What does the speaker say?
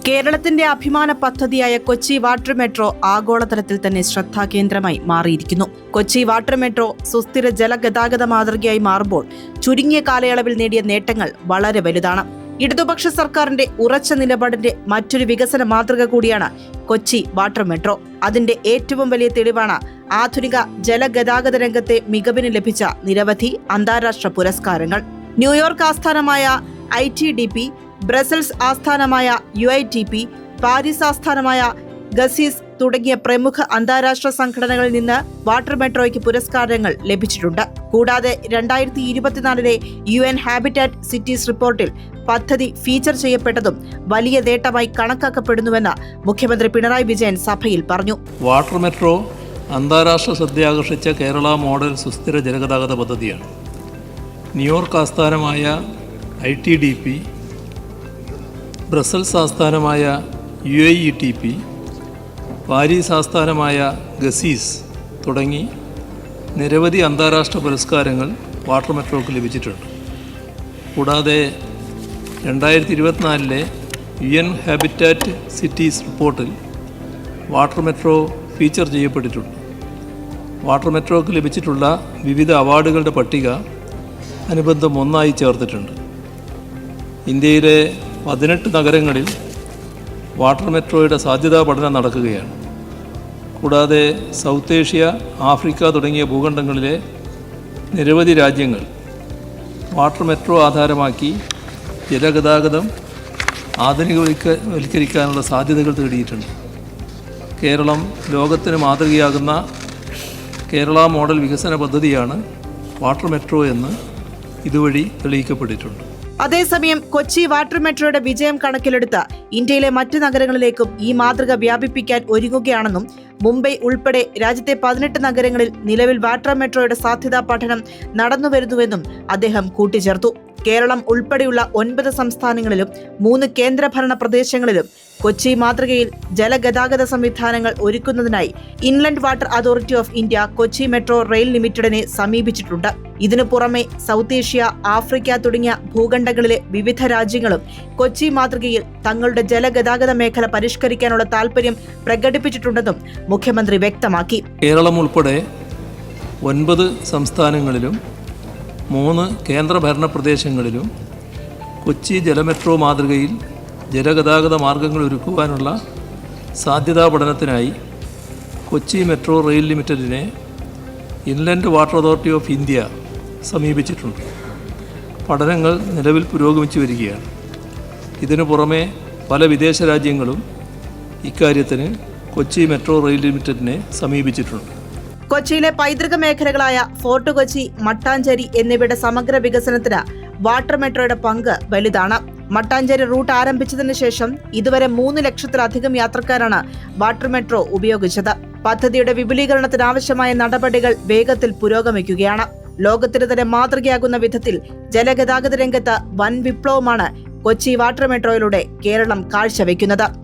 കേരളത്തിന്റെ അഭിമാന പദ്ധതിയായ കൊച്ചി വാട്ടർ മെട്രോ ആഗോളതലത്തിൽ തന്നെ ശ്രദ്ധാകേന്ദ്രമായി മാറിയിരിക്കുന്നു. കൊച്ചി വാട്ടർ മെട്രോ സുസ്ഥിര ജലഗതാഗത മാതൃകയായി മാറുമ്പോൾ ചുരുങ്ങിയ കാലയളവിൽ നേടിയ നേട്ടങ്ങൾ വളരെ വലുതാണ്. ഇടതുപക്ഷ സർക്കാരിന്റെ ഉറച്ച നിലപാടിന്റെ മറ്റൊരു വികസന മാതൃക കൂടിയാണ് കൊച്ചി വാട്ടർ മെട്രോ. അതിന്റെ ഏറ്റവും വലിയ തെളിവാണ് ആധുനിക ജലഗതാഗത രംഗത്തെ മികവിന് ലഭിച്ച നിരവധി അന്താരാഷ്ട്ര പുരസ്കാരങ്ങൾ. ന്യൂയോർക്ക് ആസ്ഥാനമായ ITDP, ബ്രസൽസ് ആസ്ഥാനമായ UITP, പാരീസ് ആസ്ഥാനമായ ഗസീസ് തുടങ്ങിയ പ്രമുഖ അന്താരാഷ്ട്ര സംഘടനകളിൽ നിന്ന് വാട്ടർ മെട്രോയ്ക്ക് പുരസ്കാരങ്ങൾ ലഭിച്ചിട്ടുണ്ട്. കൂടാതെ 2024 UN ഹാബിറ്റാറ്റ് സിറ്റീസ് റിപ്പോർട്ടിൽ പദ്ധതി ഫീച്ചർ ചെയ്യപ്പെട്ടതും വലിയ നേട്ടമായി കണക്കാക്കപ്പെടുന്നുവെന്ന് മുഖ്യമന്ത്രി പിണറായി വിജയൻ സഭയിൽ പറഞ്ഞു. വാട്ടർ മെട്രോ അന്താരാഷ്ട്ര ശ്രദ്ധയാകർഷിച്ച കേരള മോഡൽ സുസ്ഥിര ജലഗതാഗത പദ്ധതിയാണ്. ന്യൂയോർക്ക് ആസ്ഥാനമായ ITDP, ബ്രസൽസ് ആസ്ഥാനമായ UITP, പാരീസ് ആസ്ഥാനമായ ഗസീസ് തുടങ്ങി നിരവധി അന്താരാഷ്ട്ര പുരസ്കാരങ്ങൾ വാട്ടർ മെട്രോക്ക് ലഭിച്ചിട്ടുണ്ട്. കൂടാതെ 2024 UN ഹാബിറ്റാറ്റ് സിറ്റീസ് റിപ്പോർട്ടിൽ വാട്ടർ മെട്രോ ഫീച്ചർ ചെയ്യപ്പെട്ടിട്ടുണ്ട്. വാട്ടർ മെട്രോക്ക് ലഭിച്ചിട്ടുള്ള വിവിധ അവാർഡുകളുടെ പട്ടിക അനുബന്ധം 1 ചേർത്തിട്ടുണ്ട്. ഇന്ത്യയിലെ 18 നഗരങ്ങളിൽ വാട്ടർ മെട്രോയുടെ സാധ്യതാ പഠനം നടക്കുകയാണ്. കൂടാതെ സൗത്ത് ഏഷ്യ, ആഫ്രിക്ക തുടങ്ങിയ ഭൂഖണ്ഡങ്ങളിലെ നിരവധി രാജ്യങ്ങൾ വാട്ടർ മെട്രോ ആധാരമാക്കി ജലഗതാഗതം ആധുനികവൽക്കരിക്കാനുള്ള സാധ്യതകൾ തേടിയിട്ടുണ്ട്. കേരളം ലോകത്തിന് മാതൃകയാകുന്ന കേരള മോഡൽ വികസന പദ്ധതിയാണ് വാട്ടർ മെട്രോ എന്ന് ഇതുവഴി തെളിയിക്കപ്പെട്ടിട്ടുണ്ട്. അതേസമയം കൊച്ചി വാട്ടർ മെട്രോയുടെ വിജയം കണക്കിലെടുത്ത് ഇന്ത്യയിലെ മറ്റ് നഗരങ്ങളിലേക്കും ഈ മാതൃക വ്യാപിപ്പിക്കാൻ ഒരുങ്ങുകയാണെന്നും മുംബൈ ഉൾപ്പെടെ രാജ്യത്തെ 18 നഗരങ്ങളിൽ നിലവിൽ വാട്ടർ മെട്രോയുടെ സാധ്യതാ പഠനം നടന്നുവരുന്നുവെന്നും അദ്ദേഹം കൂട്ടിച്ചേർത്തു. കേരളം ഉൾപ്പെടെയുള്ള 9 സംസ്ഥാനങ്ങളിലും 3 കേന്ദ്രഭരണ പ്രദേശങ്ങളിലും കൊച്ചി മാതൃകയിൽ ജലഗതാഗത സംവിധാനങ്ങൾ ഒരുക്കുന്നതിനായി inland water authority of India Kochi metro rail ലിമിറ്റഡിനെ സമീപിച്ചിട്ടുണ്ട്. ഇതിനു പുറമെ സൗത്ത് ഏഷ്യ, ആഫ്രിക്ക തുടങ്ങിയ ഭൂഖണ്ഡങ്ങളിലെ വിവിധ രാജ്യങ്ങളും കൊച്ചി മാതൃകയിൽ തങ്ങളുടെ ജലഗതാഗത മേഖല പരിഷ്കരിക്കാനുള്ള താൽപര്യം പ്രകടിപ്പിച്ചിട്ടുണ്ടെന്നും മുഖ്യമന്ത്രി വ്യക്തമാക്കി. കേരളം ഉൾപ്പെടെ 9 സംസ്ഥാനങ്ങളിലും 3 കേന്ദ്രഭരണ പ്രദേശങ്ങളിലും കൊച്ചി ജലമെട്രോ മാതൃകയിൽ ജലഗതാഗത മാർഗങ്ങൾ ഒരുക്കുവാനുള്ള സാധ്യതാ പഠനത്തിനായി കൊച്ചി മെട്രോ റെയിൽ ലിമിറ്റഡിനെ inland water authority of India സമീപിച്ചിട്ടുണ്ട്. പഠനങ്ങൾ നിലവിൽ പുരോഗമിച്ചു വരികയാണ്. ഇതിനു പുറമെ പല വിദേശ രാജ്യങ്ങളും ഇക്കാര്യത്തിന് കൊച്ചി മെട്രോ റെയിൽ ലിമിറ്റഡിനെ സമീപിച്ചിട്ടുണ്ട്. കൊച്ചിയിലെ പൈതൃക മേഖലകളായ ഫോർട്ട് കൊച്ചി, മട്ടാഞ്ചേരി എന്നിവയുടെ സമഗ്ര വികസനത്തിന് വാട്ടർ മെട്രോയുടെ പങ്ക് വലുതാണ്. മട്ടാഞ്ചേരി റൂട്ട് ആരംഭിച്ചതിന് ശേഷം ഇതുവരെ 3 ലക്ഷത്തിലധികം യാത്രക്കാരാണ് വാട്ടർ മെട്രോ ഉപയോഗിച്ചത്. പദ്ധതിയുടെ വിപുലീകരണത്തിനാവശ്യമായ നടപടികൾ വേഗത്തിൽ പുരോഗമിക്കുകയാണ്. ലോകത്തിന് തന്നെ മാതൃകയാകുന്ന വിധത്തിൽ ജലഗതാഗത രംഗത്ത് വൻ വിപ്ലവമാണ് കൊച്ചി വാട്ടർ മെട്രോയിലൂടെ കേരളം കാഴ്ചവെക്കുന്നത്.